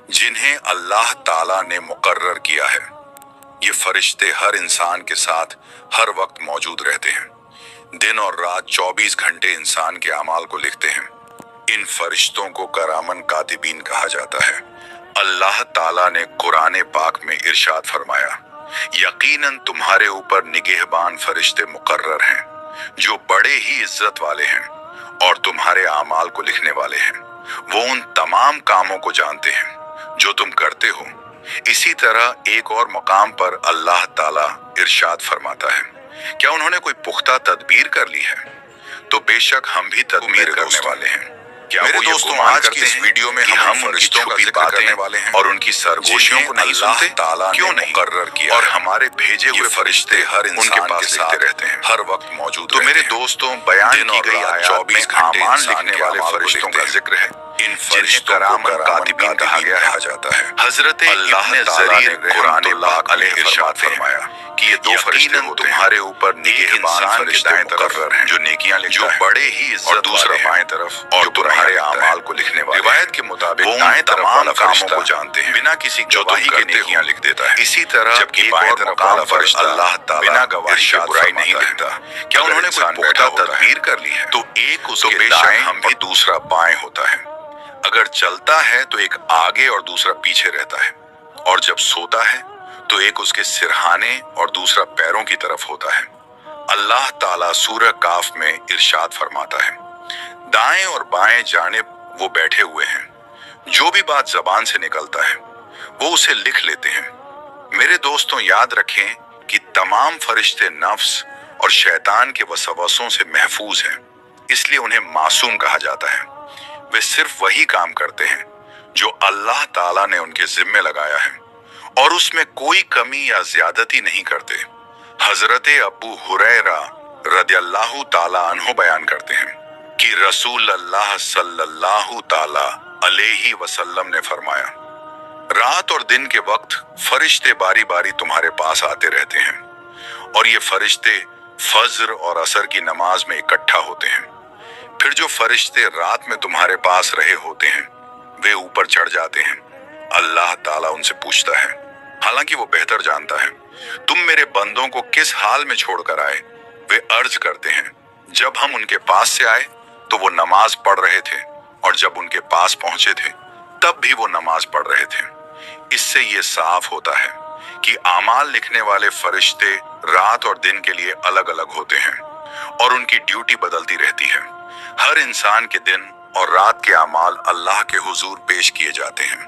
जिन्हें अल्लाह ताला ने मुकर्रर किया है। ये फरिश्ते हर इंसान के साथ हर वक्त मौजूद रहते हैं। दिन और रात 24 घंटे इंसान के अमाल को लिखते हैं। इन फरिश्तों को करामन कातिबीन कहा जाता है। अल्लाह ताला ने कुरान पाक में इरशाद फरमाया, यकीनन तुम्हारे ऊपर निगहबान फरिश्ते मुकर्रर हैं, जो बड़े ही इज्जत वाले हैं और तुम्हारे आमाल को लिखने वाले हैं। वो उन तमाम कामों को जानते हैं जो तुम करते हो। इसी तरह एक और मकाम पर अल्लाह ताला इरशाद फरमाता है, क्या उन्होंने कोई पुख्ता तदबीर कर ली है? तो बेशक हम भी तदबीर करने वाले हैं। क्या मेरे वो ये दोस्तों, गुमान आज करते की इस हैं वीडियो में कि हम हम उनकी फरिश्तों का छुपी जिक्र बातें करने वाले हैं और उनकी सरगोशियों को नहीं अल्लाह सुनते? ताला ने क्यों नहीं मुकर्रर किया और है। हमारे भेजे हुए फरिश्ते हर इंसान के साथ रहते हैं, हर वक्त मौजूद तो मेरे दोस्तों, बयान की गई आयत 24 घंटे आमान लिखने वाले फरिश्तों का जिक्र है। इन फरिश्तों को करामन कातिबीन कहा गया है जाता है। हजरत इब्न जरीर कुरान पाक में इरशाद फरमाया कि ये दो फरिश्ते तुम्हारे ऊपर निगहबान फरिश्ते मुकर्रर हैं, जो नेकियां लिखता है, जो बड़े ही इज्जत और दूसरा बाएं तरफ और तुम्हारे अमाल को लिखने वाले। रिवायत के मुताबिक दाएं तमाम कामों को जानते हैं, बिना किसी गवाही के नेकियां लिख देता है। इसी तरह जबकि बाएं तरफ वाला फरिश्ता अल्लाह ताला बिना गवाही के बुराई नहीं लिखता। क्या उन्होंने कोई पुख्ता तदबीर कर ली है? तो एक उसके दाएं और दूसरा बाएं होता है। अगर चलता है तो एक आगे और दूसरा पीछे रहता है, और जब सोता है तो एक उसके सिरहाने और दूसरा पैरों की तरफ होता है। अल्लाह ताला सूरह काफ में इरशाद फरमाता है, दाएं और बाएं जानिब वो बैठे हुए हैं, जो भी बात जबान से निकलता है वो उसे लिख लेते हैं। मेरे दोस्तों, याद रखें कि तमाम फरिश्ते नफ्स और शैतान के वसवसों से महफूज हैं, इसलिए उन्हें मासूम कहा जाता है। वे सिर्फ वही काम करते हैं जो अल्लाह ताला ने उनके जिम्मे लगाया है, और उसमें कोई कमी या ज्यादती नहीं करते। हजरत अबू हुरैरा रदियल्लाहु ताला अन्हु बयान करते हैं कि रसूल अल्लाह सल्लल्लाहु ताला अलैहि वसल्लम ने फरमाया, रात और दिन के वक्त फरिश्ते बारी बारी तुम्हारे पास आते रहते हैं, और ये फरिश्ते फज्र और असर की नमाज में इकट्ठा होते हैं। फिर जो फरिश्ते रात में तुम्हारे पास रहे होते हैं वे ऊपर चढ़ जाते हैं। अल्लाह ताला उनसे पूछता है, हालांकि वो बेहतर जानता है, तुम मेरे बंदों को किस हाल में छोड़कर आए? वे अर्ज करते हैं, जब हम उनके पास से आए तो वो नमाज पढ़ रहे थे, और जब उनके पास पहुंचे थे तब भी वो नमाज पढ़ रहे थे। इससे ये साफ होता है कि आमाल लिखने वाले फरिश्ते रात और दिन के लिए अलग अलग होते हैं, और उनकी ड्यूटी बदलती रहती है। हर इंसान के दिन और रात के अमाल अल्लाह के हुजूर पेश किए जाते हैं।